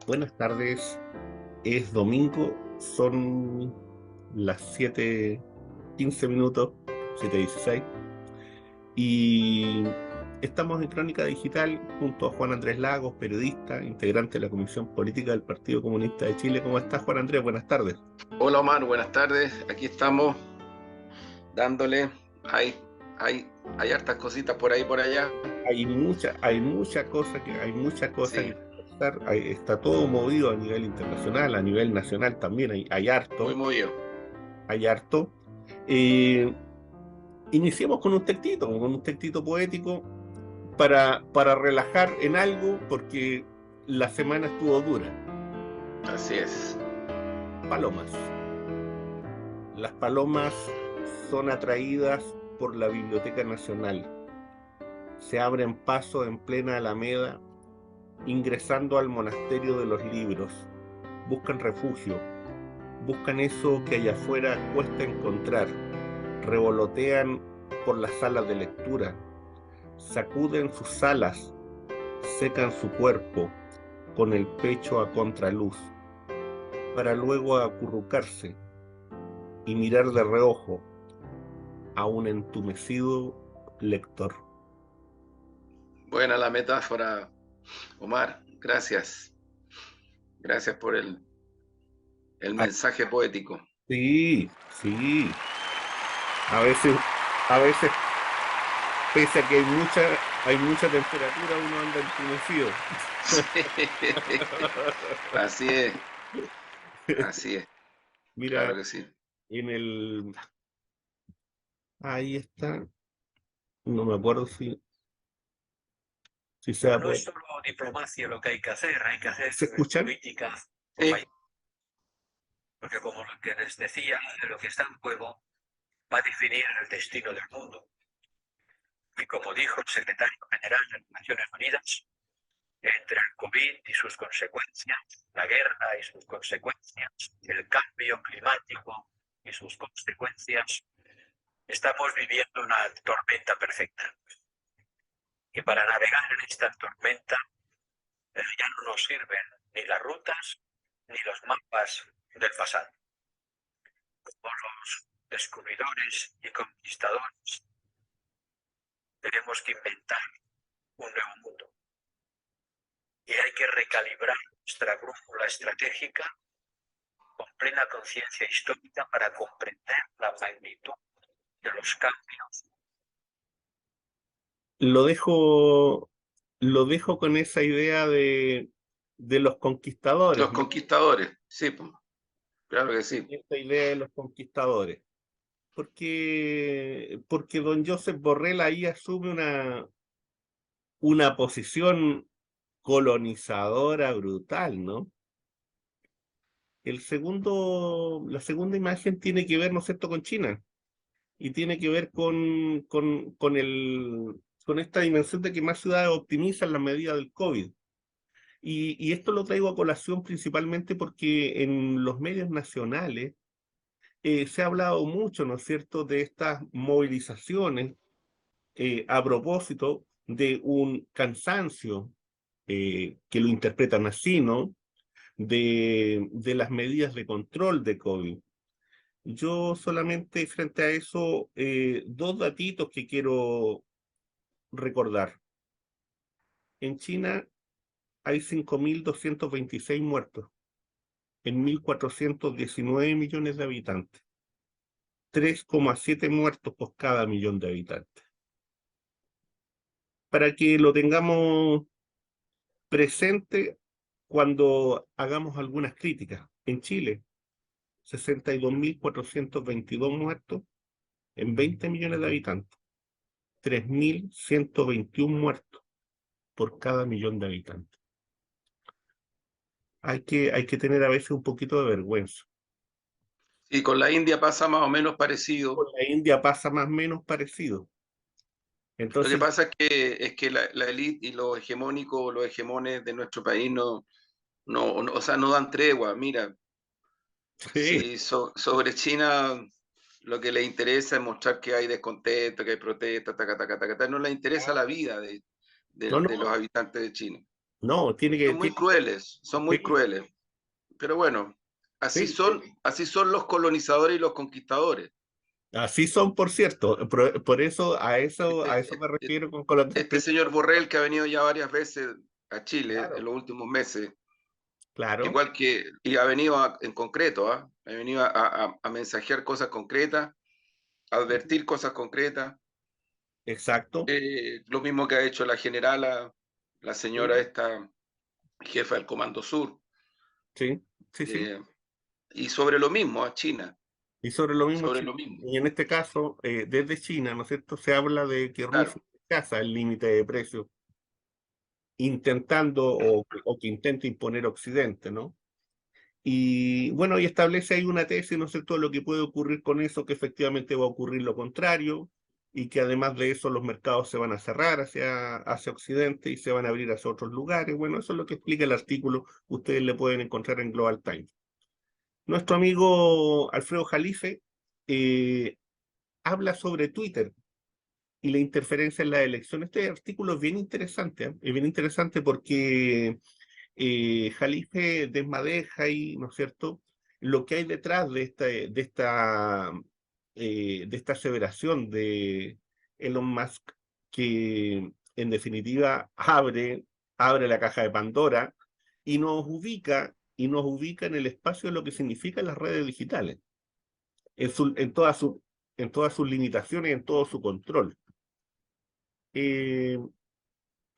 Buenas tardes, es domingo, son las 7:15, 7:16, y estamos en Crónica Digital junto a Juan Andrés Lagos, periodista, integrante de la Comisión Política del Partido Comunista de Chile. ¿Cómo estás, Juan Andrés? Buenas tardes. Hola Omar, buenas tardes. Aquí estamos dándole. Hay, hay hartas cositas por ahí por allá. Hay mucha cosa Sí, que conversar. Está todo movido a nivel internacional, a nivel nacional también, hay muy harto, movido. hay harto. Eh, Iniciemos con un textito poético para relajar en algo, porque la semana estuvo dura. Así es. Palomas. Las palomas son atraídas por la Biblioteca Nacional. Se abren paso en plena Alameda, ingresando al monasterio de los libros. Buscan refugio, buscan eso que allá afuera cuesta encontrar. Revolotean por las salas de lectura, sacuden sus alas, secan su cuerpo con el pecho a contraluz, para luego acurrucarse y mirar de reojo a un entumecido lector. Buena la metáfora, Omar. Gracias. Gracias por el Ah, mensaje poético. sí, sí. A veces, a veces, pese a que hay mucha temperatura, uno anda entumecido. Así es, así es. Mira, Claro que sí. en el, ahí está, no me acuerdo si se No es solo diplomacia lo que hay que hacer ¿Se escuchan? política, Sí, porque como lo que les decía, lo que está en juego va a definir el destino del mundo. Y como dijo el secretario general de las Naciones Unidas, entre el COVID y sus consecuencias, la guerra y sus consecuencias, el cambio climático y sus consecuencias, estamos viviendo una tormenta perfecta. Y para navegar en esta tormenta ya no nos sirven ni las rutas ni los mapas del pasado. Como los descubridores y conquistadores, tenemos que inventar un nuevo mundo. Y hay que recalibrar nuestra brújula estratégica con plena conciencia histórica para comprender la magnitud de los cambios. Lo dejo, lo dejo con esa idea de los conquistadores, los ¿no? conquistadores. Sí, pues, claro que sí. Esta idea de los conquistadores. Porque don Joseph Borrell ahí asume una posición colonizadora brutal, ¿no? La segunda imagen tiene que ver, ¿no es cierto?, con China, y tiene que ver con esta dimensión de que más ciudades optimizan las medidas del COVID. Y esto lo traigo a colación principalmente porque en los medios nacionales se ha hablado mucho, ¿no es cierto?, de estas movilizaciones a propósito de un cansancio que lo interpretan así, ¿no?, de las medidas de control de COVID. Yo solamente frente a eso, dos datitos que quiero recordar. En China hay 5.226 muertos en 1.419 millones de habitantes, 3,7 muertos por cada millón de habitantes. Para que lo tengamos presente cuando hagamos algunas críticas. En Chile, 62.422 muertos en 20 millones de habitantes, 3.121 muertos por cada millón de habitantes. Hay que tener a veces un poquito de vergüenza. Y con la India pasa más o menos parecido. Con la India pasa más o menos parecido. Lo que Entonces, pasa es que la élite y los hegemónicos, los hegemones de nuestro país o sea, no dan tregua. Mira, sí, si sobre China lo que les interesa es mostrar que hay descontento, que hay protestas, taca, taca, taca, taca, no les interesa la vida no, no, de los habitantes de China. No, Son muy crueles, son muy sí, crueles. Pero bueno, sí, así son los colonizadores y los conquistadores. así son, por cierto. Por eso, a Este, eso me refiero con colonial. este señor Borrell, que ha venido ya varias veces a Chile en Claro, los últimos meses, claro, igual que, y ha venido en concreto, ¿ah? Ha venido a mensajear cosas concretas, a advertir cosas concretas. exacto. Lo mismo que ha hecho la generala, la señora Sí, esta jefa del Comando Sur. sí, sí, sí. eh, y sobre lo mismo, a China, Y sobre lo mismo, sobre lo mismo. y en este caso, desde China, ¿no es cierto? Se habla de que Rusia Claro, rechaza el límite de precios, intentando o que intenta imponer Occidente, ¿no? Y bueno, y establece ahí una tesis, ¿no es cierto?, de lo que puede ocurrir con eso, que efectivamente va a ocurrir lo contrario, y que además de eso los mercados se van a cerrar hacia Occidente y se van a abrir hacia otros lugares. Bueno, eso es lo que explica el artículo, ustedes le pueden encontrar en Global Times. Nuestro amigo Alfredo Jalife eh, habla sobre Twitter y la interferencia en la elección. Este artículo es bien interesante, ¿eh? Es bien interesante porque Jalife desmadeja ahí, ¿no es cierto?, lo que hay detrás de esta aseveración de Elon Musk, que en definitiva abre la caja de Pandora y nos ubica en el espacio de lo que significan las redes digitales, en en todas sus limitaciones, en todo su control. Eh,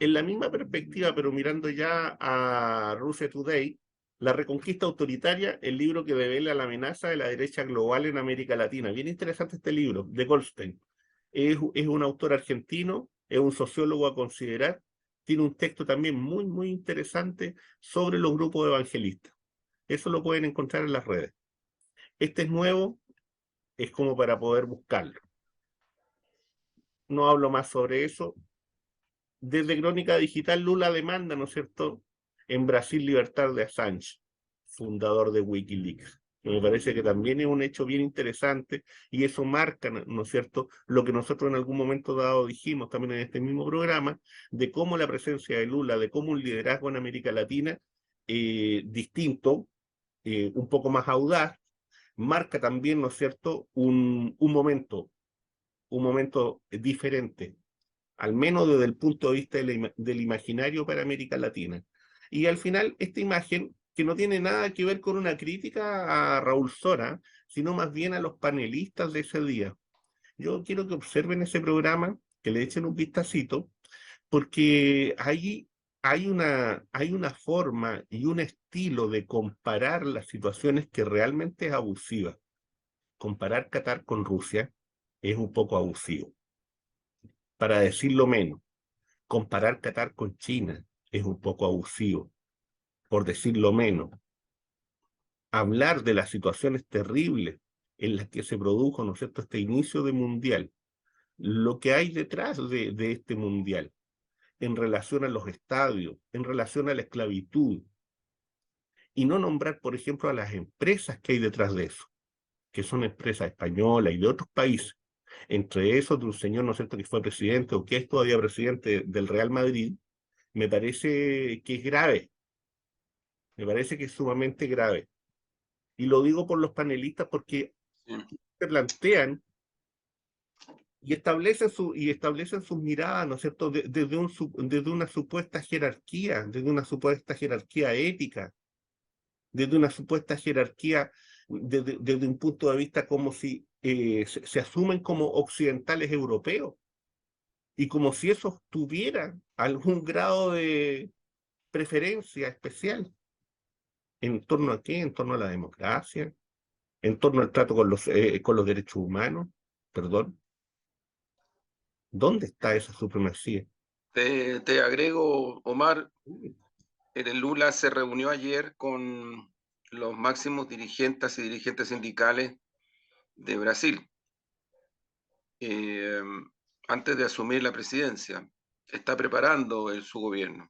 en la misma perspectiva, pero mirando ya a Russia Today, La reconquista autoritaria, el libro que devela la amenaza de la derecha global en América Latina. Bien interesante este libro, de Goldstein. Es un autor argentino, es un sociólogo a considerar. Tiene un texto también muy, muy interesante sobre los grupos evangelistas. Eso lo pueden encontrar en las redes. Este es nuevo, es como para poder buscarlo. No hablo más sobre eso. Desde Crónica Digital, Lula demanda, ¿no es cierto?, en Brasil libertad de Assange, fundador de Wikileaks. Que me parece que también es un hecho bien interesante y eso marca, ¿no es cierto?, lo que nosotros en algún momento dado dijimos también en este mismo programa, de cómo la presencia de Lula, de cómo un liderazgo en América Latina distinto, un poco más audaz, marca también, ¿no es cierto?, un momento diferente, al menos desde el punto de vista del imaginario para América Latina. Y al final, esta imagen, que no tiene nada que ver con una crítica a Raúl Sora, sino más bien a los panelistas de ese día. Yo quiero que observen ese programa, que le echen un vistacito, porque ahí hay una forma y un estilo de comparar las situaciones que realmente es abusiva. Comparar Qatar con Rusia es un poco abusivo, para decirlo menos. Comparar Qatar con China es un poco abusivo, por decirlo menos. Hablar de las situaciones terribles en las que se produjo, ¿no es cierto?, este inicio de mundial, lo que hay detrás de este mundial, en relación a los estadios, en relación a la esclavitud, y no nombrar, por ejemplo, a las empresas que hay detrás de eso, que son empresas españolas y de otros países, entre esos de un señor, ¿no es cierto?, que fue presidente o que es todavía presidente del Real Madrid. Me parece que es grave, me parece que es sumamente grave. Y lo digo por los panelistas porque sí. se plantean y establecen sus miradas, ¿no es cierto?, desde una supuesta jerarquía, desde una supuesta jerarquía ética, desde una supuesta jerarquía, desde un punto de vista como si se asumen como occidentales europeos y como si eso tuviera algún grado de preferencia especial. ¿En torno a qué? En torno a la democracia, en torno al trato con los derechos humanos. Perdón, ¿dónde está esa supremacía? Te agrego, Omar, el Lula se reunió ayer con los máximos dirigentes y dirigentes sindicales de Brasil, eh, antes de asumir la presidencia. Está preparando su gobierno.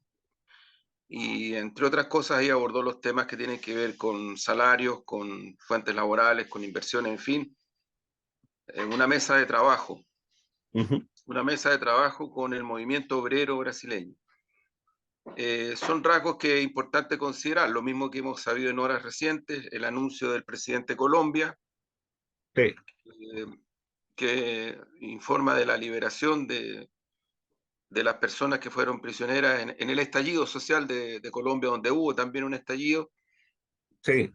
Y entre otras cosas, ahí abordó los temas que tienen que ver con salarios, con fuentes laborales, con inversiones, en fin, una mesa de trabajo, Uh -huh. una mesa de trabajo con el movimiento obrero brasileño. son rasgos que es importante considerar, lo mismo que hemos sabido en horas recientes, el anuncio del presidente de Colombia, Sí, que informa de la liberación de las personas que fueron prisioneras en el estallido social de Colombia, donde hubo también un estallido, sí,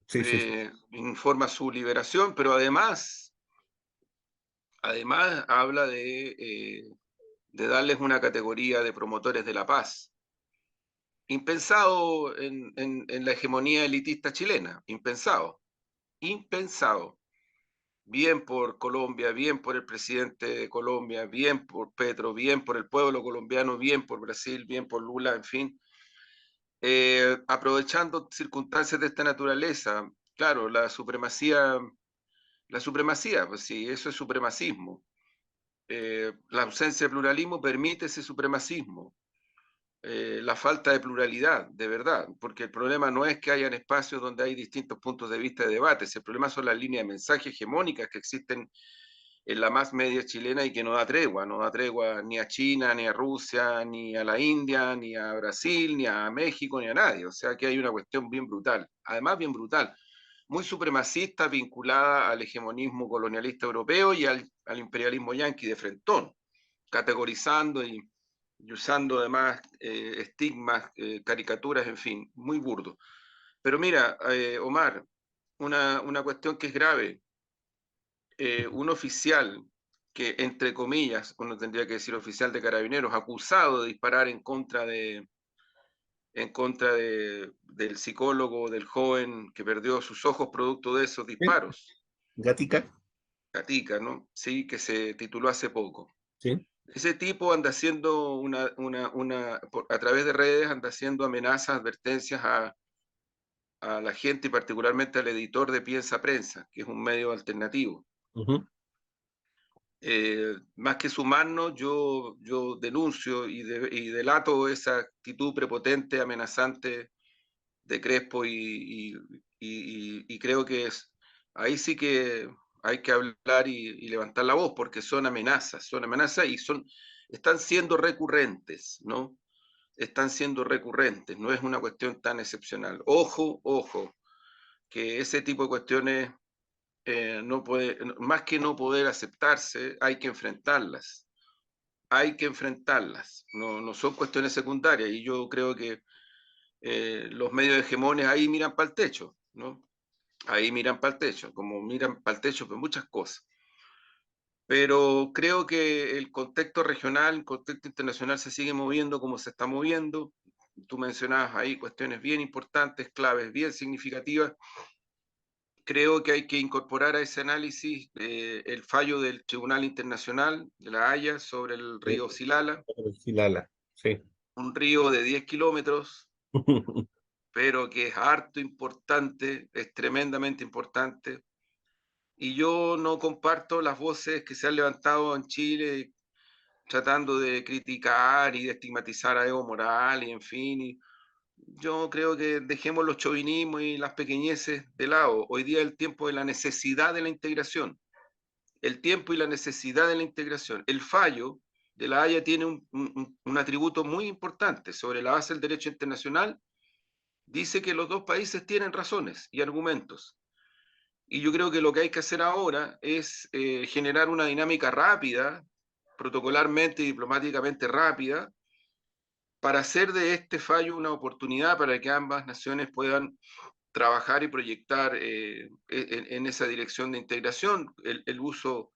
sí, sí, sí. informa su liberación, pero además habla de darles una categoría de promotores de la paz. Impensado en la hegemonía elitista chilena, impensado, impensado. Bien por Colombia, bien por el presidente de Colombia, bien por Petro, bien por el pueblo colombiano, bien por Brasil, bien por Lula, en fin. Aprovechando circunstancias de esta naturaleza, claro, la supremacía, pues sí, eso es supremacismo. La ausencia de pluralismo permite ese supremacismo. La falta de pluralidad, de verdad, porque el problema no es que hayan espacios donde hay distintos puntos de vista de debate, el problema son las líneas de mensaje hegemónicas que existen en la más media chilena y que no da tregua ni a China, ni a Rusia, ni a la India, ni a Brasil, ni a México, ni a nadie. O sea que hay una cuestión bien brutal, además bien brutal, muy supremacista vinculada al hegemonismo colonialista europeo y al imperialismo yanqui de frentón, categorizando y usando además estigmas, caricaturas, en fin, muy burdo. Pero mira, Omar, una cuestión que es grave. Un oficial que, entre comillas, uno tendría que decir oficial de carabineros, acusado de disparar del psicólogo, del joven que perdió sus ojos producto de esos Sí, disparos, Gatica, Gatica, ¿no? Sí, que se tituló hace poco. sí. Ese tipo anda haciendo a través de redes, anda haciendo amenazas, advertencias a la gente y particularmente al editor de Piensa Prensa, que es un medio alternativo. Ujú. Más que sumarnos, yo denuncio y delato esa actitud prepotente, amenazante de Crespo y creo que ahí sí que hay que hablar y levantar la voz porque son amenazas y están siendo recurrentes, ¿no? Están siendo recurrentes, no es una cuestión tan excepcional. Ojo, ojo, que ese tipo de cuestiones no puede, más que no poder aceptarse, hay que enfrentarlas. Hay que enfrentarlas. No son cuestiones secundarias. Y yo creo que los medios hegemones ahí miran para el techo, ¿no? Ahí miran para el techo, como miran para el techo por muchas cosas. Pero creo que el contexto regional, el contexto internacional se sigue moviendo como se está moviendo. Tú mencionabas ahí cuestiones bien importantes, claves bien significativas. Creo que hay que incorporar a ese análisis el fallo del Tribunal Internacional de La Haya sobre el río Silala, Silala, sí. un río de 10 kilómetros, pero que es harto importante, es tremendamente importante. Y yo no comparto las voces que se han levantado en Chile tratando de criticar y de estigmatizar a Evo Morales, y en fin. Yo creo que dejemos los chauvinismos y las pequeñeces de lado. Hoy día es el tiempo de la necesidad de la integración. El tiempo y la necesidad de la integración. El fallo de La Haya tiene un atributo muy importante sobre la base del derecho internacional. Dice que los dos países tienen razones y argumentos. Y yo creo que lo que hay que hacer ahora es generar una dinámica rápida, protocolarmente y diplomáticamente rápida, para hacer de este fallo una oportunidad para que ambas naciones puedan trabajar y proyectar en esa dirección de integración el uso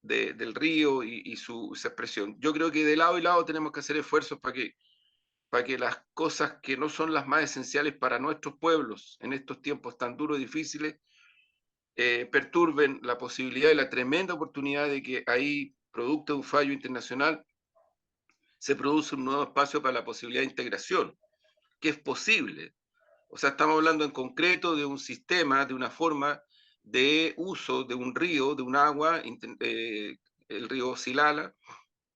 del río y su expresión. Yo creo que de lado y lado tenemos que hacer esfuerzos para que las cosas que no son las más esenciales para nuestros pueblos en estos tiempos tan duros y difíciles perturben la posibilidad y la tremenda oportunidad de que ahí, producto de un fallo internacional, se produce un nuevo espacio para la posibilidad de integración, que es posible. O sea, estamos hablando en concreto de un sistema, de una forma de uso de un río, de un agua, el río Silala,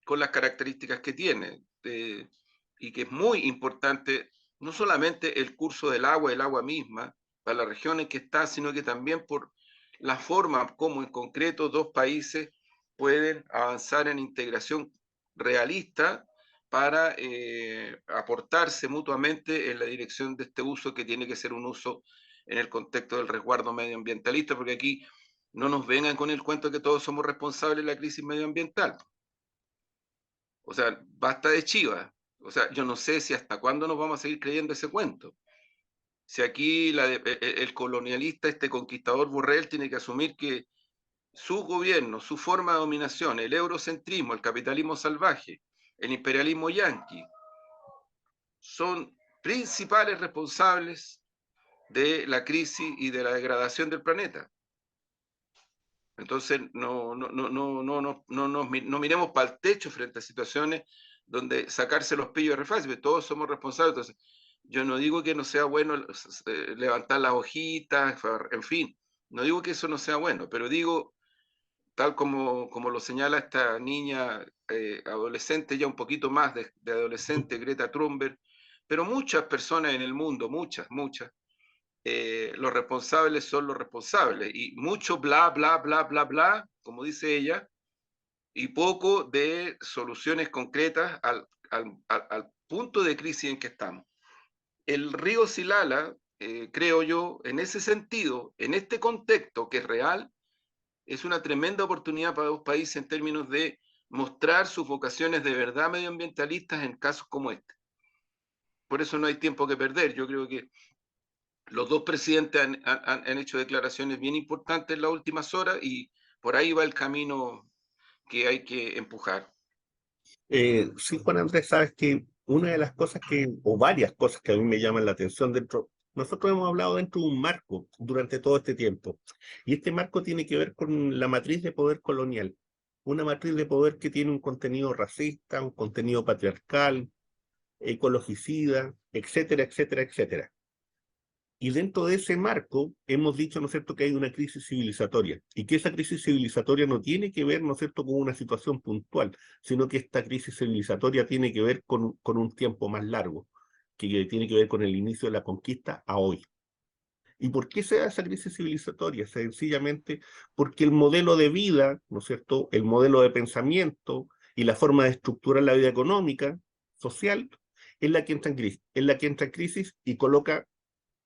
con las características que tiene, y que es muy importante, no solamente el curso del agua, el agua misma, para la región en que está, sino que también por la forma como en concreto dos países pueden avanzar en integración realista para aportarse mutuamente en la dirección de este uso, que tiene que ser un uso en el contexto del resguardo medioambientalista, porque aquí no nos vengan con el cuento de que todos somos responsables de la crisis medioambiental. O sea, basta de chivas. O sea, yo no sé si hasta cuándo nos vamos a seguir creyendo ese cuento. Si aquí el colonialista, este conquistador Borrell, tiene que asumir que su gobierno, su forma de dominación, el eurocentrismo, el capitalismo salvaje, el imperialismo yanqui, son principales responsables de la crisis y de la degradación del planeta. Entonces, no miremos para el techo frente a situaciones donde sacarse los pillos es fácil, todos somos responsables. Entonces, yo no digo que no sea bueno levantar las hojitas, en fin, no digo que eso no sea bueno, pero digo, tal como lo señala esta niña adolescente, ya un poquito más de adolescente, Greta Thunberg, pero muchas personas en el mundo, muchas, los responsables son los responsables, y mucho bla, bla, bla, bla, bla, como dice ella, y poco de soluciones concretas al punto de crisis en que estamos. El río Silala, creo yo, en ese sentido, en este contexto que es real, es una tremenda oportunidad para los países en términos de mostrar sus vocaciones de verdad medioambientalistas en casos como este. Por eso no hay tiempo que perder. Yo creo que los dos presidentes han hecho declaraciones bien importantes en las últimas horas, y por ahí va el camino que hay que empujar. Sí, Juan Andrés, sabes que una de las cosas o varias cosas que a mí me llaman la atención nosotros hemos hablado dentro de un marco durante todo este tiempo, y este marco tiene que ver con la matriz de poder colonial, una matriz de poder que tiene un contenido racista, un contenido patriarcal, ecologicida, etcétera, etcétera, etcétera. Y dentro de ese marco hemos dicho, ¿no es cierto?, que hay una crisis civilizatoria, y que esa crisis civilizatoria no tiene que ver, ¿no es cierto?, con una situación puntual, sino que esta crisis civilizatoria tiene que ver con un tiempo más largo, que tiene que ver con el inicio de la conquista a hoy. ¿Y por qué se da esa crisis civilizatoria? Sencillamente porque el modelo de vida, ¿no es cierto?, el modelo de pensamiento y la forma de estructurar la vida económica, social, es la que entra en crisis y coloca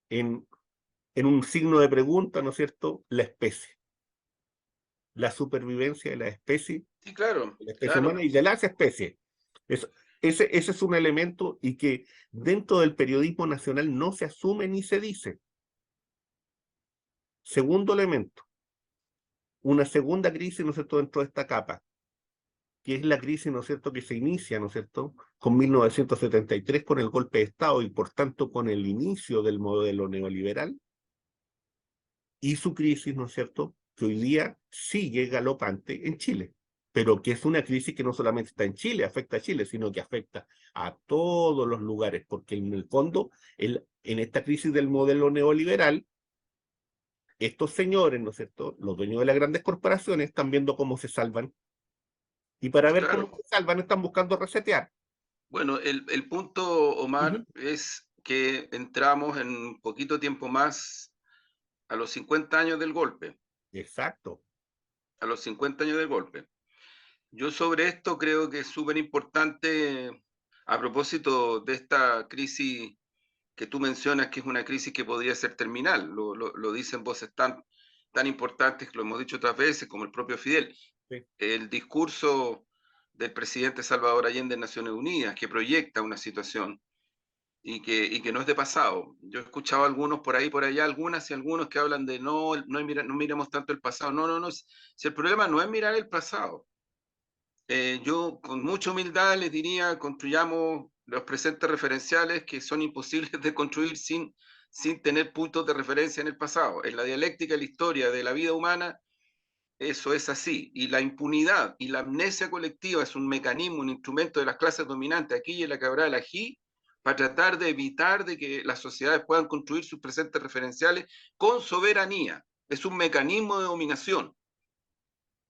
en un signo de pregunta, ¿no es cierto?, la especie, la supervivencia de la especie, Sí, claro, de la especie claro. humana y de las especies. Ese es un elemento, y que dentro del periodismo nacional no se asume ni se dice. Segundo elemento, una segunda crisis, ¿no es cierto?, dentro de esta capa, que es la crisis, ¿no es cierto?, que se inicia, ¿no es cierto?, con 1973, con el golpe de Estado, y por tanto con el inicio del modelo neoliberal, y su crisis, ¿no es cierto?, que hoy día sigue galopante en Chile, pero que es una crisis que no solamente está en Chile, afecta a Chile, sino que afecta a todos los lugares, porque en el fondo, en esta crisis del modelo neoliberal, estos señores, ¿no es cierto?, los dueños de las grandes corporaciones, están viendo cómo se salvan, y para ver cómo Claro. se salvan están buscando resetear. Bueno, el punto, Omar, Ujú. es que entramos en poquito tiempo más a los 50 años del golpe, Exacto. a los 50 años del golpe. Yo sobre esto creo que es súper importante, a propósito de esta crisis que tú mencionas, que es una crisis que podría ser terminal, lo dicen voces tan importantes, que lo hemos dicho otras veces, como el propio Fidel. Sí. El discurso del presidente Salvador Allende en Naciones Unidas, que proyecta una situación y que no es de pasado. Yo he escuchado a algunos por ahí, por allá, algunas y algunos que hablan de no miremos tanto el pasado. No, si el problema no es mirar el pasado. Yo con mucha humildad les diría, construyamos los presentes referenciales, que son imposibles de construir sin tener puntos de referencia en el pasado. En la dialéctica y la historia de la vida humana, eso es así. Y la impunidad y la amnesia colectiva es un mecanismo, un instrumento de las clases dominantes aquí y en la Quebrada del Ají, para tratar de evitar de que las sociedades puedan construir sus presentes referenciales con soberanía. Es un mecanismo de dominación.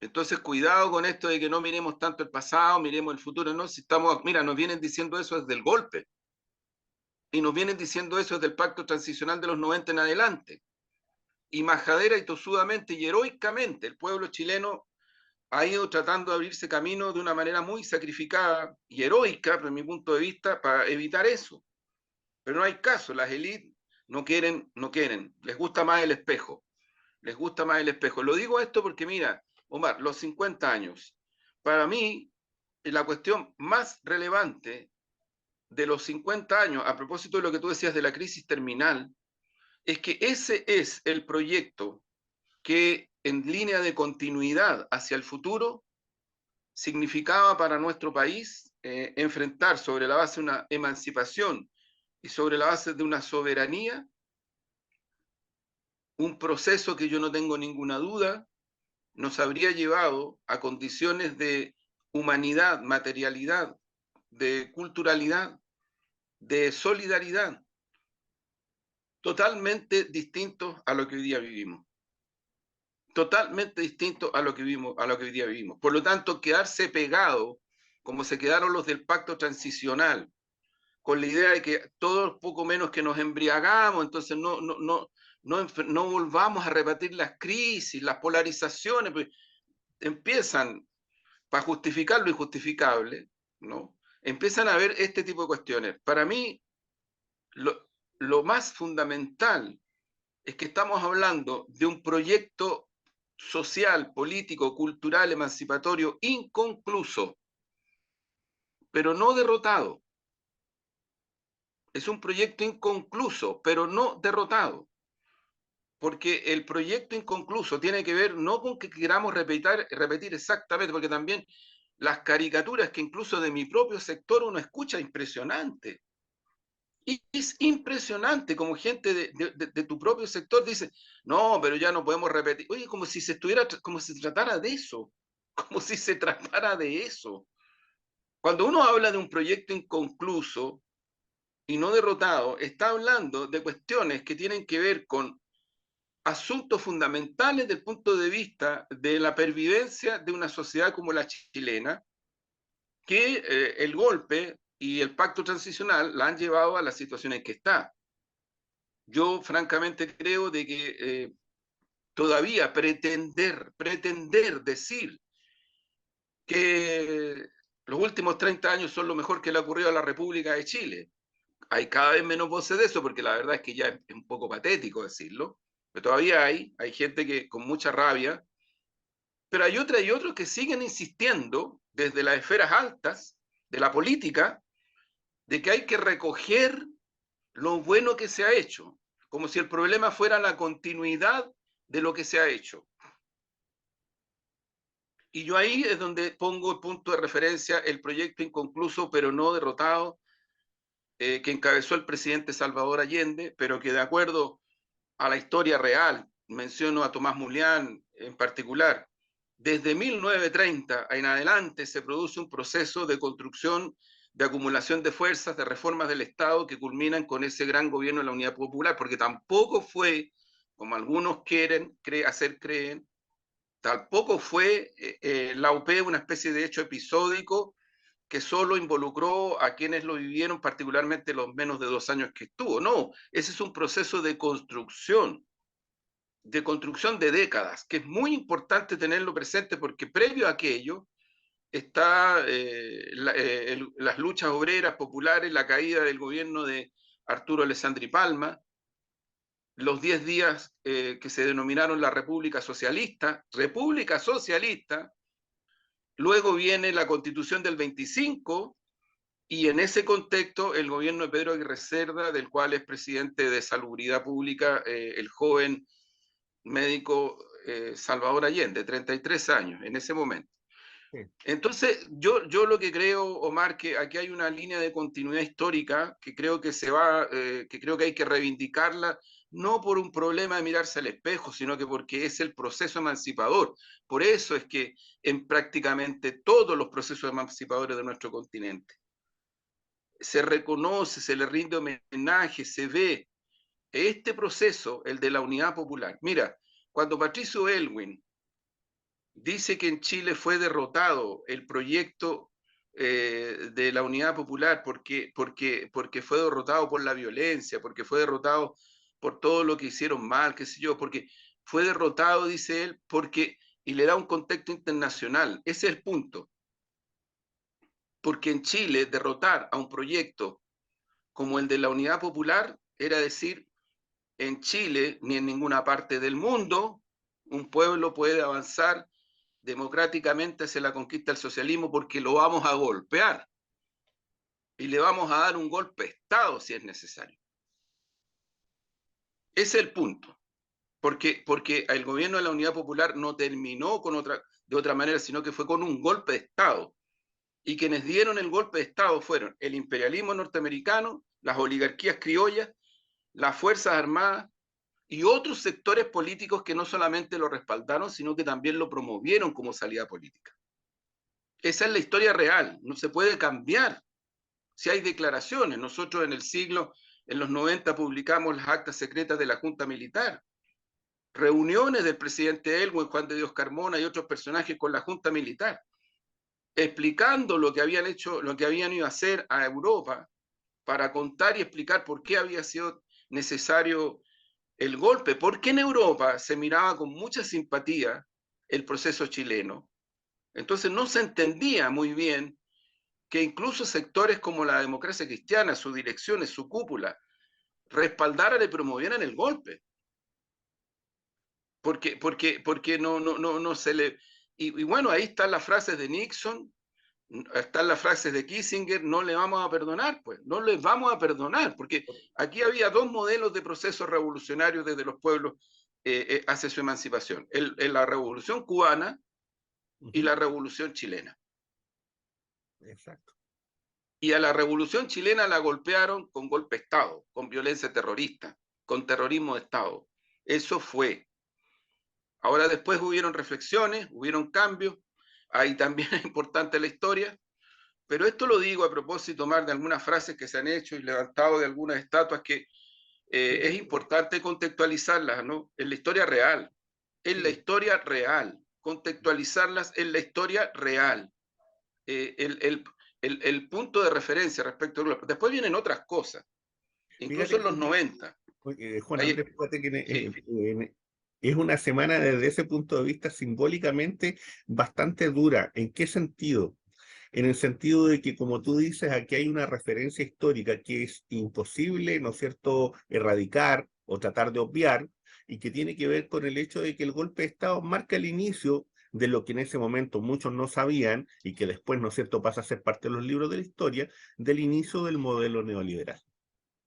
Entonces, cuidado con esto de que no miremos tanto el pasado, miremos el futuro. No, si estamos, mira, nos vienen diciendo eso desde el golpe. Y nos vienen diciendo eso desde el pacto transicional de los 90 en adelante. Y majadera y tosudamente y heroicamente el pueblo chileno ha ido tratando de abrirse camino de una manera muy sacrificada y heroica, desde mi punto de vista, para evitar eso. Pero no hay caso, las élites no quieren, les gusta más el espejo, les gusta más el espejo. Lo digo esto porque mira, Omar, los 50 años, para mí, la cuestión más relevante de los 50 años, a propósito de lo que tú decías de la crisis terminal, es que ese es el proyecto que en línea de continuidad hacia el futuro significaba para nuestro país enfrentar sobre la base de una emancipación y sobre la base de una soberanía, un proceso que yo no tengo ninguna duda nos habría llevado a condiciones de humanidad, materialidad, de culturalidad, de solidaridad, totalmente distintos a lo que hoy día vivimos. Totalmente distinto a lo que vivimos, a lo que hoy día vivimos. Por lo tanto, quedarse pegado, como se quedaron los del pacto transicional, con la idea de que todos poco menos que nos embriagamos, entonces no volvamos a repetir las crisis, las polarizaciones, pues empiezan, para justificar lo injustificable, ¿no? Empiezan a ver este tipo de cuestiones. Para mí, lo más fundamental es que estamos hablando de un proyecto social, político, cultural, emancipatorio inconcluso, pero no derrotado. Es un proyecto inconcluso, pero no derrotado. Porque el proyecto inconcluso tiene que ver no con que queramos repetir exactamente, porque también las caricaturas que incluso de mi propio sector uno escucha impresionante. Y es impresionante como gente de tu propio sector dice, no, pero ya no podemos repetir. Oye, como si se estuviera, como si se tratara de eso, como si se tratara de eso. Cuando uno habla de un proyecto inconcluso y no derrotado, está hablando de cuestiones que tienen que ver con asuntos fundamentales desde el punto de vista de la pervivencia de una sociedad como la chilena, que el golpe y el pacto transicional la han llevado a la situación en que está. Yo francamente creo de que todavía pretender decir que los últimos 30 años son lo mejor que le ha ocurrido a la República de Chile. Hay cada vez menos voces de eso, porque la verdad es que ya es un poco patético decirlo, pero todavía hay gente que con mucha rabia, pero hay otras y otros que siguen insistiendo desde las esferas altas de la política de que hay que recoger lo bueno que se ha hecho, como si el problema fuera la continuidad de lo que se ha hecho. Y yo ahí es donde pongo el punto de referencia, el proyecto inconcluso pero no derrotado, que encabezó el presidente Salvador Allende, pero que de acuerdo a la historia real, menciono a Tomás Mulián en particular, desde 1930 en adelante se produce un proceso de construcción, de acumulación de fuerzas, de reformas del Estado que culminan con ese gran gobierno de la Unidad Popular, porque tampoco fue, como algunos quieren hacer creer, tampoco fue la UP una especie de hecho episódico que solo involucró a quienes lo vivieron, particularmente los menos de 2 años que estuvo. No, ese es un proceso de construcción de décadas, que es muy importante tenerlo presente porque previo a aquello está las luchas obreras populares, la caída del gobierno de Arturo Alessandri Palma, los 10 días que se denominaron la República Socialista, luego viene la Constitución del 25, y en ese contexto el gobierno de Pedro Aguirre Cerda, del cual es presidente de Salubridad Pública, el joven médico Salvador Allende, 33 años en ese momento. Sí. Entonces, yo lo que creo, Omar, que aquí hay una línea de continuidad histórica que creo que que creo que hay que reivindicarla, no por un problema de mirarse al espejo, sino que porque es el proceso emancipador. Por eso es que en prácticamente todos los procesos emancipadores de nuestro continente se reconoce, se le rinde homenaje, se ve este proceso, el de la unidad popular. Mira, cuando Patricio Aylwin dice que en Chile fue derrotado el proyecto de la unidad popular porque fue derrotado por la violencia, porque fue derrotado por todo lo que hicieron mal, qué sé yo, porque fue derrotado, dice él, porque y le da un contexto internacional. Ese es el punto. Porque en Chile derrotar a un proyecto como el de la Unidad Popular era decir, en Chile ni en ninguna parte del mundo un pueblo puede avanzar democráticamente hacia la conquista del socialismo porque lo vamos a golpear y le vamos a dar un golpe de Estado si es necesario. Ese es el punto. Porque el gobierno de la Unidad Popular no terminó de otra manera, sino que fue con un golpe de Estado. Y quienes dieron el golpe de Estado fueron el imperialismo norteamericano, las oligarquías criollas, las Fuerzas Armadas y otros sectores políticos que no solamente lo respaldaron, sino que también lo promovieron como salida política. Esa es la historia real, no se puede cambiar. Si hay declaraciones, nosotros en los 90 publicamos las actas secretas de la Junta Militar, reuniones del presidente Elwin, Juan de Dios Carmona y otros personajes con la Junta Militar, explicando lo que habían hecho, lo que habían ido a hacer a Europa para contar y explicar por qué había sido necesario el golpe, porque en Europa se miraba con mucha simpatía el proceso chileno. Entonces no se entendía muy bien que incluso sectores como la democracia cristiana, sus direcciones, su cúpula, respaldaran y promovieran el golpe. Porque no se le... Y bueno, ahí están las frases de Nixon, están las frases de Kissinger, no le vamos a perdonar, pues, no les vamos a perdonar, porque aquí había dos modelos de procesos revolucionarios desde los pueblos hacia su emancipación, la revolución cubana y la revolución chilena. Exacto. Y a la revolución chilena la golpearon con golpe de Estado, con violencia terrorista, con terrorismo de Estado. Eso fue. Ahora después hubieron reflexiones, hubieron cambios, ahí también es importante la historia, pero esto lo digo a propósito más de algunas frases que se han hecho y levantado de algunas estatuas que es importante contextualizarlas, ¿no? En la historia real, en la historia real, contextualizarlas en la historia real. El punto de referencia respecto a... Después vienen otras cosas, incluso en los 90. Juan Andrés, fíjate que es una semana desde ese punto de vista simbólicamente bastante dura. ¿En qué sentido? En el sentido de que, como tú dices, aquí hay una referencia histórica que es imposible, ¿no es cierto?, erradicar o tratar de obviar, y que tiene que ver con el hecho de que el golpe de Estado marca el inicio de lo que en ese momento muchos no sabían, y que después, ¿no es cierto?, pasa a ser parte de los libros de la historia, del inicio del modelo neoliberal,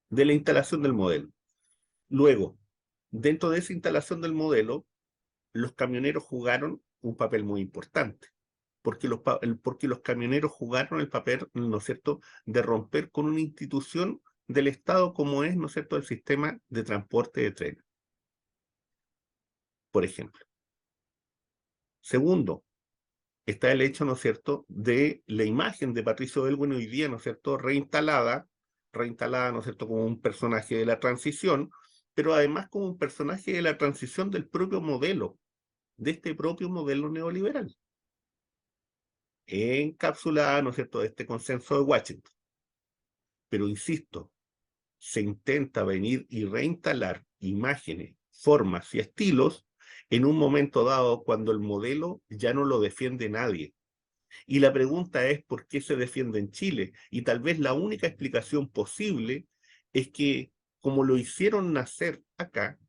de la instalación del modelo. Luego, dentro de esa instalación del modelo, los camioneros jugaron un papel muy importante, porque los camioneros jugaron el papel, ¿no es cierto?, de romper con una institución del Estado como es, ¿no es cierto?, el sistema de transporte de trenes, por ejemplo. Segundo, está el hecho, ¿no es cierto?, de la imagen de Patricio Aylwin hoy día, ¿no es cierto?, reintalada, ¿no es cierto?, como un personaje de la transición, pero además como un personaje de la transición del propio modelo, de este propio modelo neoliberal, encapsulada, ¿no es cierto?, de este consenso de Washington. Pero insisto, se intenta venir y reinstalar imágenes, formas y estilos en un momento dado cuando el modelo ya no lo defiende nadie. Y la pregunta es ¿por qué se defiende en Chile? Y tal vez la única explicación posible es que como lo hicieron nacer acá,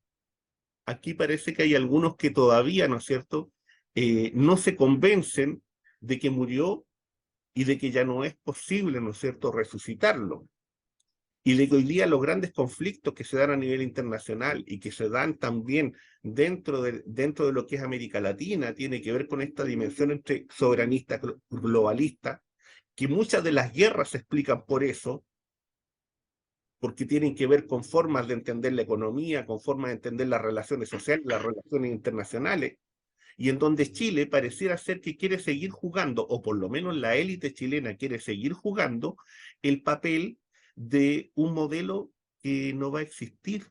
aquí parece que hay algunos que todavía, ¿no es cierto?, no se convencen de que murió y de que ya no es posible, ¿no es cierto?, resucitarlo. Y de que hoy día los grandes conflictos que se dan a nivel internacional y que se dan también dentro de lo que es América Latina, tiene que ver con esta dimensión entre soberanista, globalista, que muchas de las guerras se explican por eso, porque tienen que ver con formas de entender la economía, con formas de entender las relaciones sociales, las relaciones internacionales, y en donde Chile pareciera ser que quiere seguir jugando, o por lo menos la élite chilena quiere seguir jugando, el papel de un modelo que no va a existir,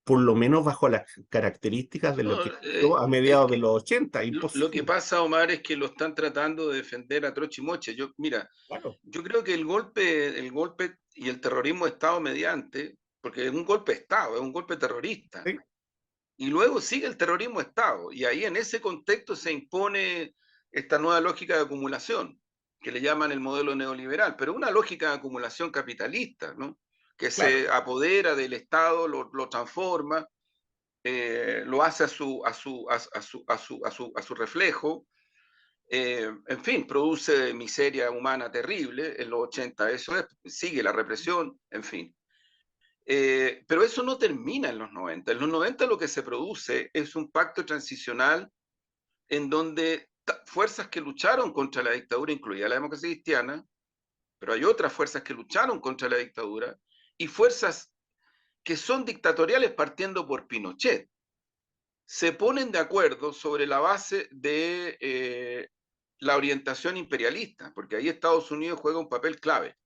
por lo menos bajo las características de lo que pasó a mediados de los 80. Lo que pasa, Omar, es que lo están tratando de defender a troche y moche. Claro. Yo creo que el golpe y el terrorismo de Estado mediante, porque es un golpe de Estado, es un golpe terrorista. Sí. y luego sigue el terrorismo de Estado. Y ahí en ese contexto se impone esta nueva lógica de acumulación, que le llaman el modelo neoliberal, pero una lógica de acumulación capitalista, ¿no? Que Claro. se apodera del Estado, lo transforma, lo hace a su reflejo, en fin, produce miseria humana terrible. En los 80 eso es, sigue la represión, en fin. Pero eso no termina en los 90. En los 90 lo que se produce es un pacto transicional en donde fuerzas que lucharon contra la dictadura, incluida la democracia cristiana, pero hay otras fuerzas que lucharon contra la dictadura, y fuerzas que son dictatoriales partiendo por Pinochet, se ponen de acuerdo sobre la base de la orientación imperialista, porque ahí Estados Unidos juega un papel clave.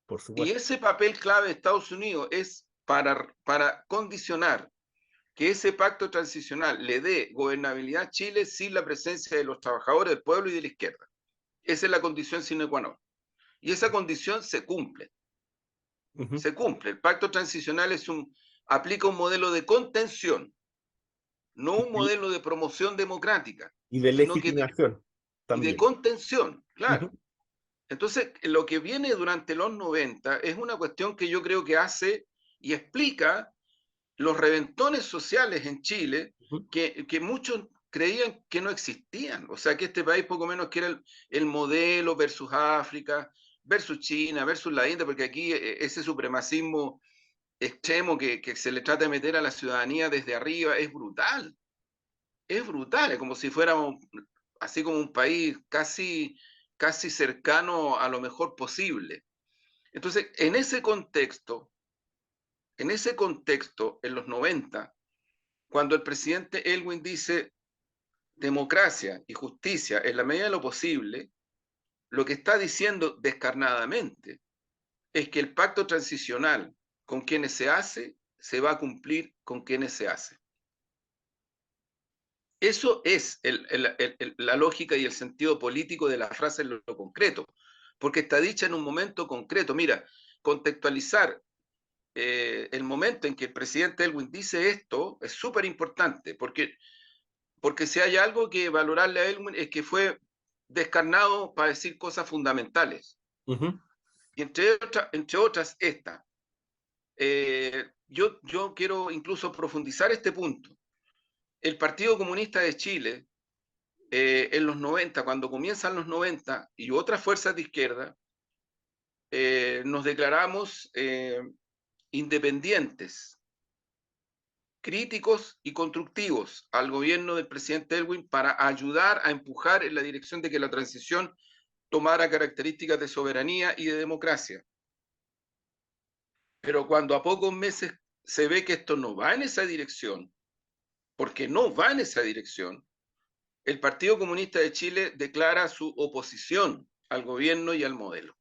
Por Y supuesto. ese papel clave de Estados Unidos es para condicionar que ese pacto transicional le dé gobernabilidad a Chile sin la presencia de los trabajadores, del pueblo y de la izquierda. Esa es la condición sine qua non. Y esa condición se cumple. Se cumple. El pacto transicional aplica un modelo de contención, no un modelo de promoción democrática, Y de sino que legitimación y de también. contención, claro. Entonces, lo que viene durante los 90 es una cuestión que yo creo que hace y explica los reventones sociales en Chile que muchos creían que no existían. O sea, que este país poco menos que era el modelo versus África, versus China, versus la India, porque aquí ese supremacismo extremo que se le trata de meter a la ciudadanía desde arriba es brutal. Es brutal, es como si fuéramos así como un país casi cercano a lo mejor posible. Entonces, en los 90, cuando el presidente Elwin dice democracia y justicia en la medida de lo posible, lo que está diciendo descarnadamente es que el pacto transicional con quienes se hace, se va a cumplir con quienes se hace. Eso es la lógica y el sentido político de la frase en lo concreto, porque está dicha en un momento concreto. Mira, contextualizar el momento en que el presidente Elwin dice esto es súper importante, porque si hay algo que valorarle a Elwin es que fue descarnado para decir cosas fundamentales. Y entre otras esta. Yo quiero incluso profundizar este punto. El Partido Comunista de Chile, en los 90, cuando comienzan los 90, y otras fuerzas de izquierda, nos declaramos independientes, críticos y constructivos al gobierno del presidente Elwin para ayudar a empujar en la dirección de que la transición tomara características de soberanía y de democracia. Pero cuando a pocos meses se ve que esto no va en esa dirección, porque no va en esa dirección, el Partido Comunista de Chile declara su oposición al gobierno y al modelo.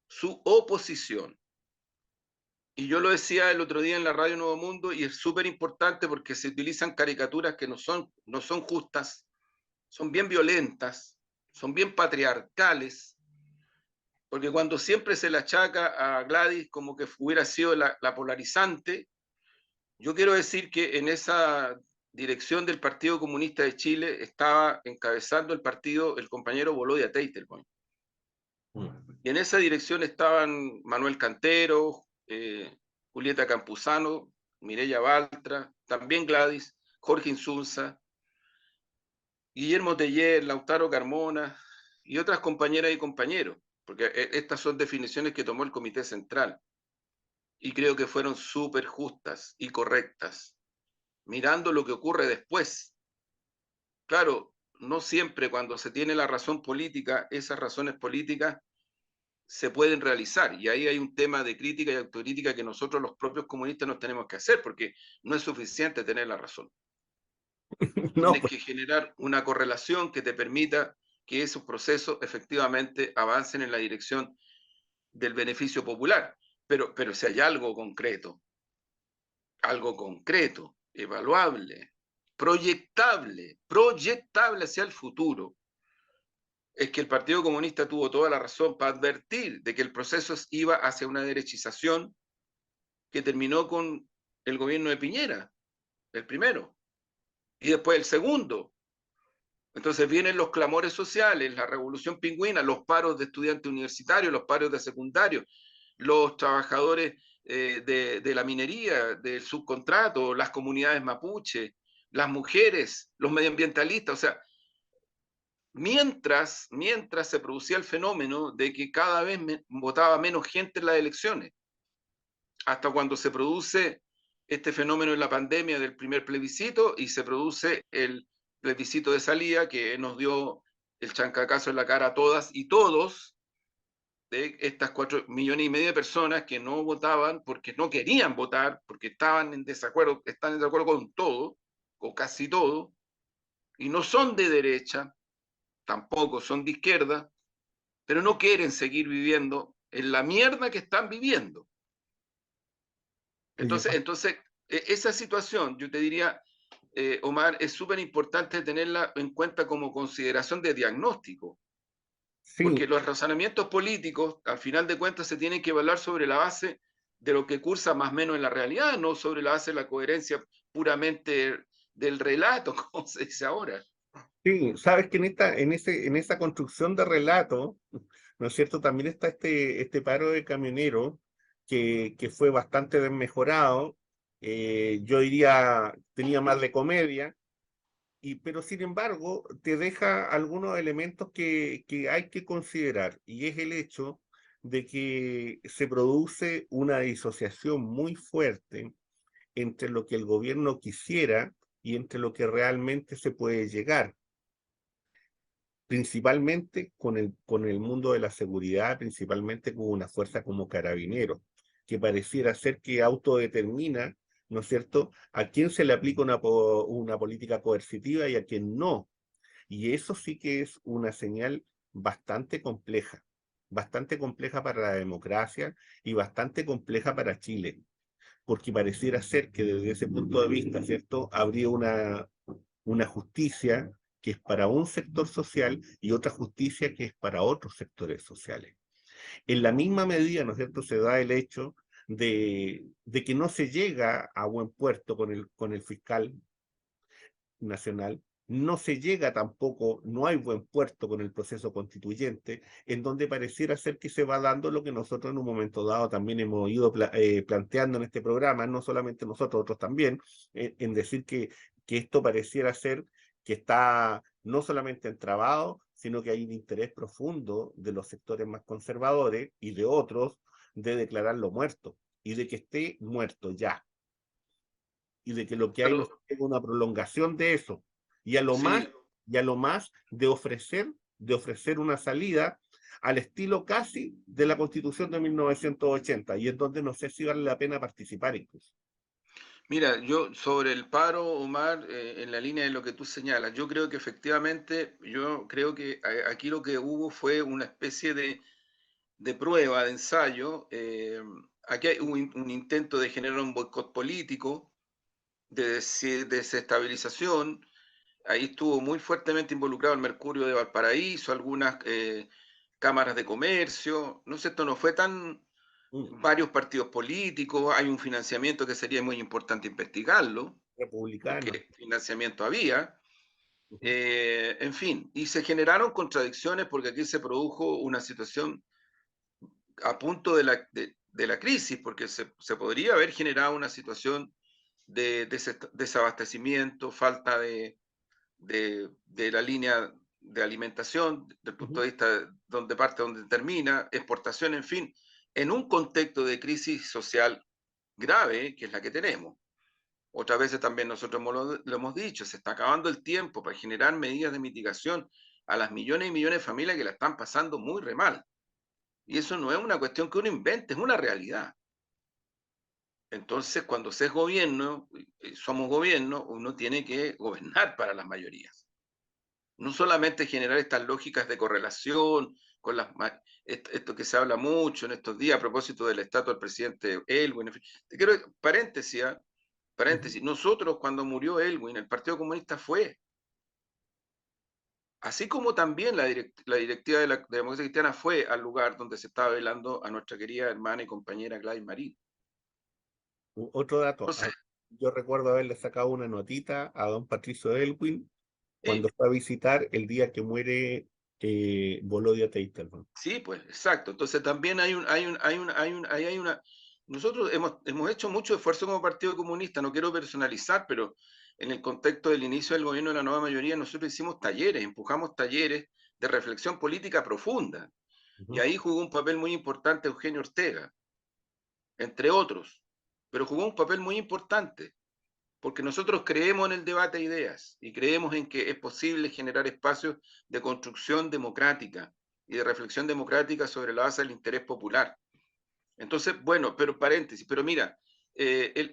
Su oposición. Y yo lo decía el otro día en la radio Nuevo Mundo, y es súper importante porque se utilizan caricaturas que no son justas, son bien violentas, son bien patriarcales, porque cuando siempre se le achaca a Gladys como que hubiera sido la polarizante, yo quiero decir que en esa dirección del Partido Comunista de Chile estaba encabezando el partido el compañero Bolodia Teitelboim. Y en esa dirección estaban Manuel Cantero, Julieta Campuzano, Mireya Baltra, también Gladys, Jorge Insulza, Guillermo Teller, Lautaro Carmona y otras compañeras y compañeros, porque estas son definiciones que tomó el Comité Central y creo que fueron súper justas y correctas, mirando lo que ocurre después. Claro, no siempre cuando se tiene la razón política, esas razones políticas se pueden realizar. Y ahí hay un tema de crítica y autocrítica que nosotros los propios comunistas nos tenemos que hacer, porque no es suficiente tener la razón. No, Tienes que generar una correlación que te permita que esos procesos efectivamente avancen en la dirección del beneficio popular. Pero si hay algo concreto, evaluable, proyectable hacia el futuro, es que el Partido Comunista tuvo toda la razón para advertir de que el proceso iba hacia una derechización que terminó con el gobierno de Piñera. el primero, y después el segundo. Entonces vienen los clamores sociales, la revolución pingüina, los paros de estudiantes universitarios, los paros de secundario, los trabajadores de la minería, del subcontrato, las comunidades mapuche, las mujeres, los medioambientalistas. O sea, mientras se producía el fenómeno de que cada vez votaba menos gente en las elecciones, hasta cuando se produce este fenómeno en la pandemia del primer plebiscito y se produce el plebiscito de salida que nos dio el chancacazo en la cara a todas y todos de estas 4,5 millones de personas que no votaban porque no querían votar, porque estaban en desacuerdo, están en desacuerdo con todo, o casi todo, y no son de derecha, tampoco son de izquierda, pero no quieren seguir viviendo en la mierda que están viviendo. Entonces, esa situación, yo te diría, Omar, es súper importante tenerla en cuenta como consideración de diagnóstico, porque Sí, los razonamientos políticos, al final de cuentas, se tienen que evaluar sobre la base de lo que cursa más o menos en la realidad, no sobre la base de la coherencia puramente del relato, como se dice ahora. sí, sabes que en esa construcción de relato, ¿no es cierto? También está este paro de camioneros que fue bastante desmejorado, yo diría, tenía más de comedia, pero sin embargo te deja algunos elementos que hay que considerar, y es el hecho de que se produce una disociación muy fuerte entre lo que el gobierno quisiera y entre lo que realmente se puede llegar, principalmente con el mundo de la seguridad, principalmente con una fuerza como Carabineros, que pareciera ser que autodetermina, ¿no es cierto?, a quién se le aplica una política coercitiva y a quién no. Y eso sí que es una señal bastante compleja para la democracia y bastante compleja para Chile, porque pareciera ser que desde ese punto de vista, ¿cierto?, habría una justicia que es para un sector social y otra justicia que es para otros sectores sociales. En la misma medida, ¿no es cierto?, se da el hecho de que no se llega a buen puerto con el fiscal nacional, no se llega tampoco, no hay buen puerto con el proceso constituyente, en donde pareciera ser que se va dando lo que nosotros en un momento dado también hemos ido planteando en este programa, no solamente nosotros, otros también, en decir que esto pareciera ser que está no solamente entrabado, sino que hay un interés profundo de los sectores más conservadores y de otros de declararlo muerto y de que esté muerto ya y de que lo que hay no Pero es una prolongación de eso, y a lo más, sí, y a lo más de ofrecer una salida al estilo casi de la Constitución de 1980, y es donde no sé si vale la pena participar incluso. mira, yo sobre el paro, Omar, en la línea de lo que tú señalas, yo creo que efectivamente, yo creo que aquí lo que hubo fue una especie de prueba, de ensayo. Aquí hay un intento de generar un boicot político, de desestabilización. Ahí estuvo muy fuertemente involucrado el Mercurio de Valparaíso, algunas cámaras de comercio. No sé, esto no fue tan Mm, varios partidos políticos, hay un financiamiento que sería muy importante investigarlo, republicano. porque financiamiento había. Ujú, En fin, y se generaron contradicciones porque aquí se produjo una situación a punto de la crisis, porque se podría haber generado una situación de desabastecimiento, falta de la línea de alimentación, desde el punto ujú. de vista donde parte, donde termina, exportación, en fin, en un contexto de crisis social grave, que es la que tenemos. Otras veces también nosotros lo hemos dicho, se está acabando el tiempo para generar medidas de mitigación a las millones y millones de familias que la están pasando muy re mal. Y eso no es una cuestión que uno invente, es una realidad. Entonces, cuando se es gobierno, somos gobierno, uno tiene que gobernar para las mayorías. No solamente generar estas lógicas de correlación con esto que se habla mucho en estos días a propósito del estatus del presidente Elwin. En fin. Te quiero, paréntesis, Ujú. paréntesis, nosotros cuando murió Elwin, el Partido Comunista fue, así como también la directiva de la democracia cristiana fue al lugar donde se estaba velando a nuestra querida hermana y compañera Gladys Marín. Otro dato, Entonces, Yo recuerdo haberle sacado una notita a don Patricio Elwin Eh, cuando fue a visitar el día que muere Volodya Teitelman. sí, pues, exacto. Entonces también ahí hay una. Nosotros hemos hecho mucho esfuerzo como Partido Comunista, no quiero personalizar, pero en el contexto del inicio del gobierno de la nueva mayoría, nosotros hicimos talleres, empujamos talleres de reflexión política profunda. Y Ujú. ahí jugó un papel muy importante Eugenio Ortega, entre otros, pero jugó un papel muy importante, porque nosotros creemos en el debate de ideas y creemos en que es posible generar espacios de construcción democrática y de reflexión democrática sobre la base del interés popular. Entonces, bueno, pero paréntesis, pero mira,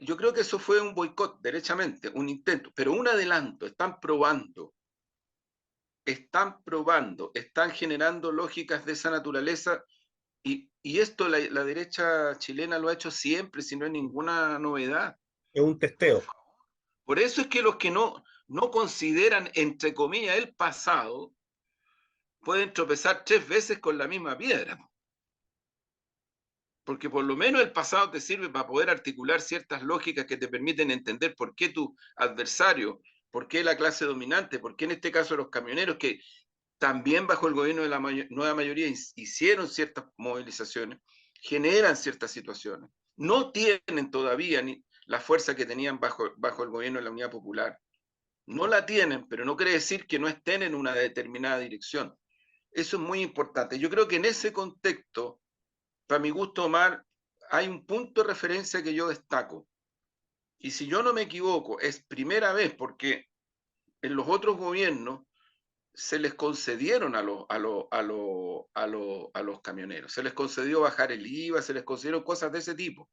yo creo que eso fue un boicot, derechamente, un intento, pero un adelanto, están generando lógicas de esa naturaleza y esto la derecha chilena lo ha hecho siempre, si no hay ninguna novedad. Es un Por testeo. favor. Por eso es que los que no consideran, entre comillas, el pasado, pueden tropezar 3 veces con la misma piedra. Porque por lo menos el pasado te sirve para poder articular ciertas lógicas que te permiten entender por qué tu adversario, por qué la clase dominante, por qué en este caso los camioneros, que también bajo el gobierno de la nueva mayoría hicieron ciertas movilizaciones, generan ciertas situaciones. No tienen todavía ni la fuerza que tenían bajo el gobierno de la Unidad Popular. No la tienen, pero no quiere decir que no estén en una determinada dirección. Eso es muy importante. Yo creo que en ese contexto, para mi gusto, Omar, hay un punto de referencia que yo destaco. Y si yo no me equivoco, es primera vez porque en los otros gobiernos se les concedieron a los camioneros, se les concedió bajar el IVA, se les concedieron cosas de ese tipo.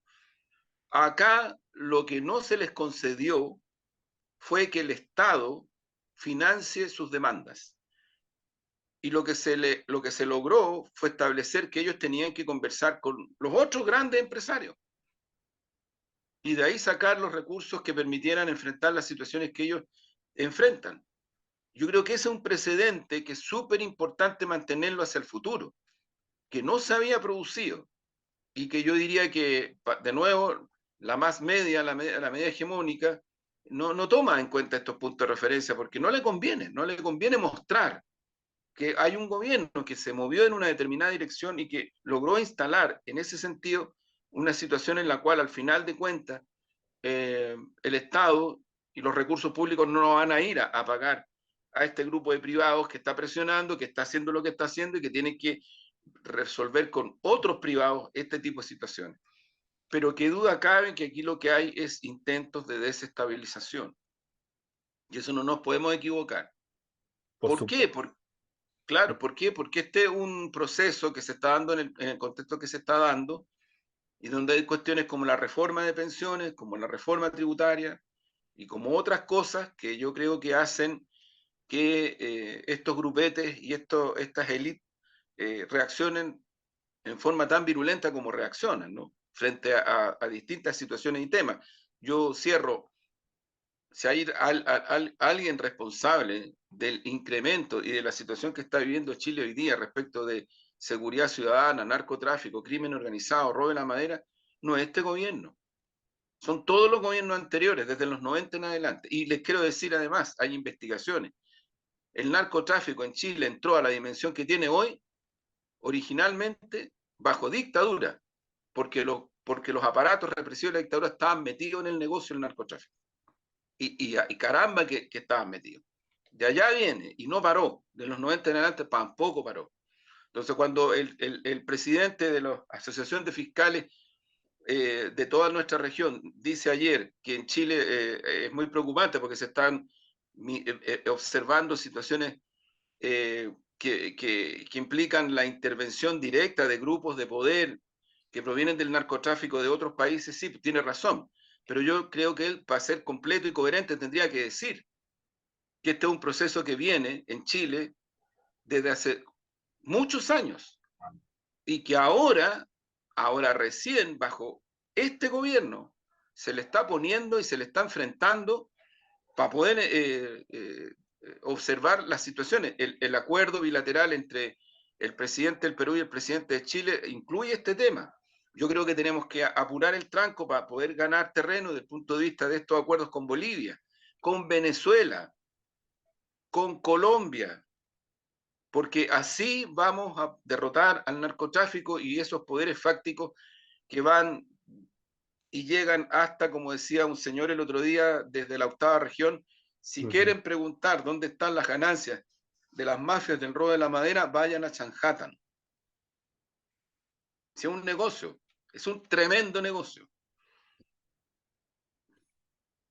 Acá lo que no se les concedió fue que el Estado financie sus demandas. Y lo que se logró fue establecer que ellos tenían que conversar con los otros grandes empresarios y de ahí sacar los recursos que permitieran enfrentar las situaciones que ellos enfrentan. Yo creo que ese es un precedente que es súper importante mantenerlo hacia el futuro, que no se había producido y que yo diría que, de nuevo, la más media, la media hegemónica, no toma en cuenta estos puntos de referencia porque no le conviene mostrar que hay un gobierno que se movió en una determinada dirección y que logró instalar en ese sentido una situación en la cual al final de cuentas el Estado y los recursos públicos no van a ir a pagar a este grupo de privados que está presionando, que está haciendo lo que está haciendo y que tienen que resolver con otros privados este tipo de situaciones. Pero qué duda cabe que aquí lo que hay es intentos de desestabilización. Y eso no nos podemos equivocar. Por ¿Por qué? supuesto. Claro, ¿por qué? Porque este es un proceso que se está dando en el contexto que se está dando y donde hay cuestiones como la reforma de pensiones, como la reforma tributaria y como otras cosas que yo creo que hacen que estos grupetes y estas élites reaccionen en forma tan virulenta como reaccionan, ¿no? Frente a distintas situaciones y temas. Yo cierro, si hay alguien responsable del incremento y de la situación que está viviendo Chile hoy día respecto de seguridad ciudadana, narcotráfico, crimen organizado, robo de la madera, no es este gobierno. Son todos los gobiernos anteriores, desde los 90 en adelante. Y les quiero decir además, hay investigaciones. El narcotráfico en Chile entró a la dimensión que tiene hoy, originalmente bajo dictadura, porque los aparatos represivos de la dictadura estaban metidos en el negocio del narcotráfico. Y caramba que estaban metidos. De allá viene y no paró. De los 90 en adelante tampoco paró. Entonces, cuando el presidente de la Asociación de Fiscales de toda nuestra región dice ayer que en Chile es muy preocupante porque se están observando situaciones que implican la intervención directa de grupos de poder que provienen del narcotráfico de otros países, sí, tiene razón. Pero yo creo que él, para ser completo y coherente, tendría que decir que este es un proceso que viene en Chile desde hace muchos años y que ahora recién bajo este gobierno, se le está poniendo y se le está enfrentando para poder observar las situaciones. El acuerdo bilateral entre el presidente del Perú y el presidente de Chile incluye este tema. Yo creo que tenemos que apurar el tranco para poder ganar terreno desde el punto de vista de estos acuerdos con Bolivia, con Venezuela, con Colombia, porque así vamos a derrotar al narcotráfico y esos poderes fácticos que van y llegan hasta, como decía un señor el otro día, desde la 8ª región. Si quieren preguntar dónde están las ganancias de las mafias del robo de la madera, vayan a Chanhattan. Si es un negocio, es un tremendo negocio.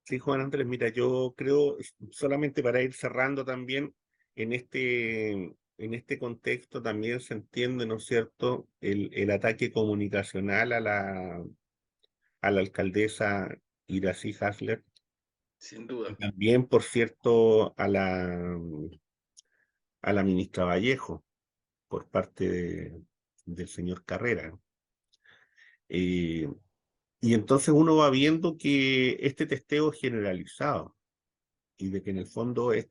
Sí, Juan Andrés, mira, yo creo, solamente para ir cerrando también, en este contexto también se entiende, ¿no es cierto?, el ataque comunicacional a la alcaldesa Iracy Hasler, Sin y duda. también, por cierto, a la ministra Vallejo, por parte del señor Carrera. Eh, y entonces uno va viendo que este testeo es generalizado y de que en el fondo en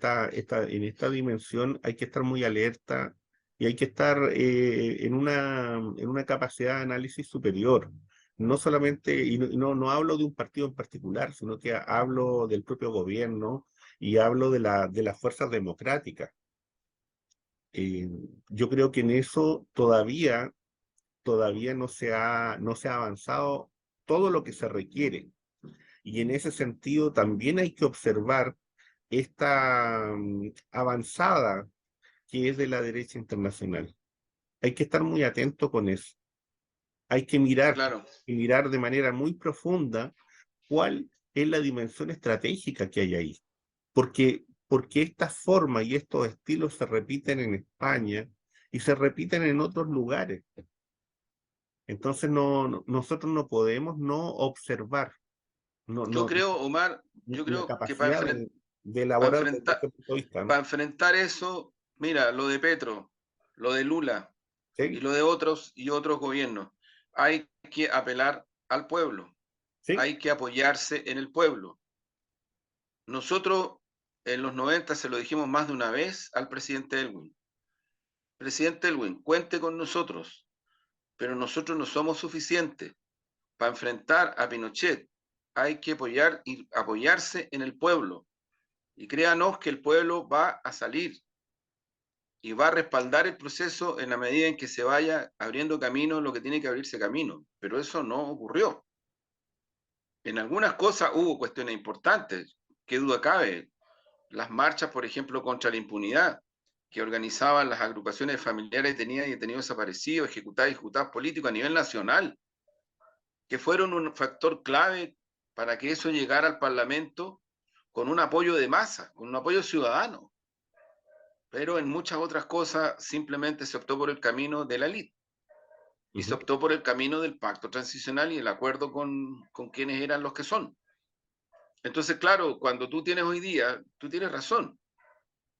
esta dimensión hay que estar muy alerta y hay que estar en una capacidad de análisis superior. No solamente, y no hablo de un partido en particular, sino que hablo del propio gobierno y hablo de las fuerzas democráticas. Eh, yo creo que en eso todavía no se ha avanzado todo lo que se requiere. Y en ese sentido también hay que observar esta avanzada que es de la derecha internacional. Hay que estar muy atento con eso. Hay que mirar Claro. y mirar de manera muy profunda cuál es la dimensión estratégica que hay ahí. Porque estas formas y estos estilos se repiten en España y se repiten en otros lugares. Entonces nosotros no podemos no observar, no, Yo no, creo, Omar, yo la creo que capacidad de elaborar desde ese punto de vista, ¿no? para enfrentar eso, mira, lo de Petro, lo de Lula y ¿Sí? lo de otros y otros gobiernos, hay que apelar al pueblo, ¿Sí? hay que apoyarse en el pueblo. Nosotros en los 90 se lo dijimos más de una vez al presidente Elwin. Presidente Elwin, cuente con nosotros, pero nosotros no somos suficientes para enfrentar a Pinochet. Hay que apoyar y apoyarse en el pueblo. Y créanos que el pueblo va a salir y va a respaldar el proceso en la medida en que se vaya abriendo camino lo que tiene que abrirse camino. Pero eso no ocurrió. En algunas cosas hubo cuestiones importantes, qué duda cabe. Las marchas, por ejemplo, contra la impunidad, que organizaban las agrupaciones familiares de detenidos desaparecidos, ejecutados y ejecutados políticos a nivel nacional, que fueron un factor clave para que eso llegara al Parlamento con un apoyo de masa, con un apoyo ciudadano. Pero en muchas otras cosas simplemente se optó por el camino de la élite y se optó por el camino del pacto transicional y el acuerdo con quienes eran los que son. Entonces, claro, cuando tú tienes hoy día, tú tienes razón,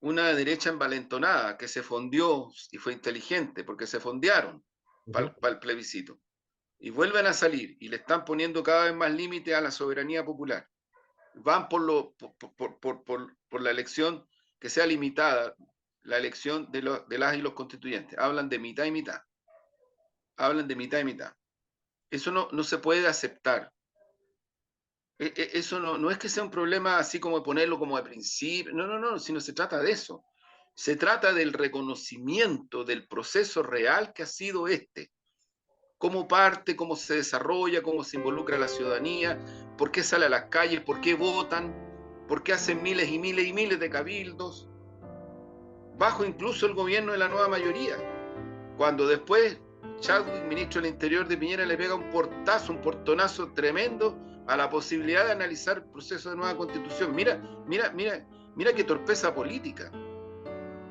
una derecha envalentonada que se fondió y fue inteligente porque se fondearon para el plebiscito y vuelven a salir y le están poniendo cada vez más límite a la soberanía popular. Van por la elección que sea limitada, la elección de las y los constituyentes. Hablan de mitad y mitad. Hablan de mitad y mitad. Eso no se puede aceptar. Eso no es que sea un problema así como ponerlo como de principio. No, sino se trata de eso. Se trata del reconocimiento del proceso real que ha sido este. Cómo parte, cómo se desarrolla, cómo se involucra a la ciudadanía, por qué sale a las calles, por qué votan, por qué hacen miles y miles y miles de cabildos, bajo incluso el gobierno de la nueva mayoría. Cuando después Chadwick, ministro del Interior de Piñera, le pega un portonazo tremendo a la posibilidad de analizar el proceso de nueva constitución. Mira qué torpeza política.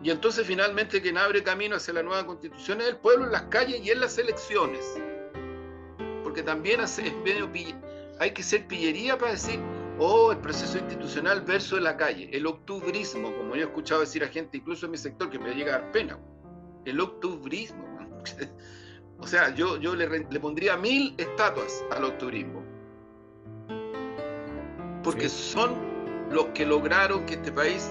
Y entonces finalmente quien abre camino hacia la nueva constitución es el pueblo en las calles y en las elecciones. Porque también hay que ser pillería para decir, el proceso institucional versus la calle. El octubrismo, como yo he escuchado decir a gente, incluso en mi sector, que me llega a dar pena. El octubrismo. O sea, yo le pondría 1000 estatuas al octubrismo. Porque son los que lograron que este país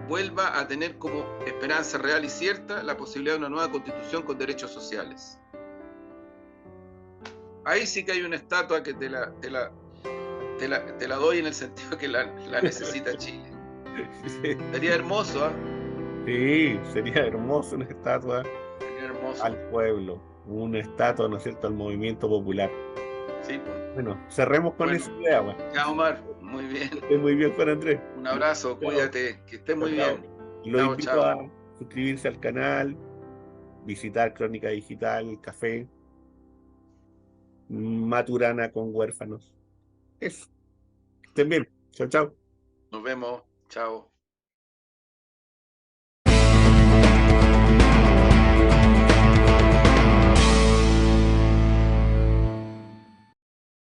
vuelva a tener como esperanza real y cierta la posibilidad de una nueva constitución con derechos sociales. ahí sí que hay una estatua que te la doy en el sentido que la necesita Chile. Sería hermoso, ¿ah? Sí, sería hermoso una estatua Sería hermoso. al pueblo, una estatua, ¿no es cierto?, al movimiento popular. Sí, pues. Bueno, cerremos con Bueno, esa idea, pues. ya, Omar, muy bien. Que esté muy bien, Juan Andrés. Un abrazo, Chao. cuídate, que estés muy Chao. bien. Lo Chao, invito chao. a suscribirse al canal, visitar Crónica Digital, Café, Maturana con Huérfanos. Eso. Que estén bien. Chao, chao. Nos vemos. Chao.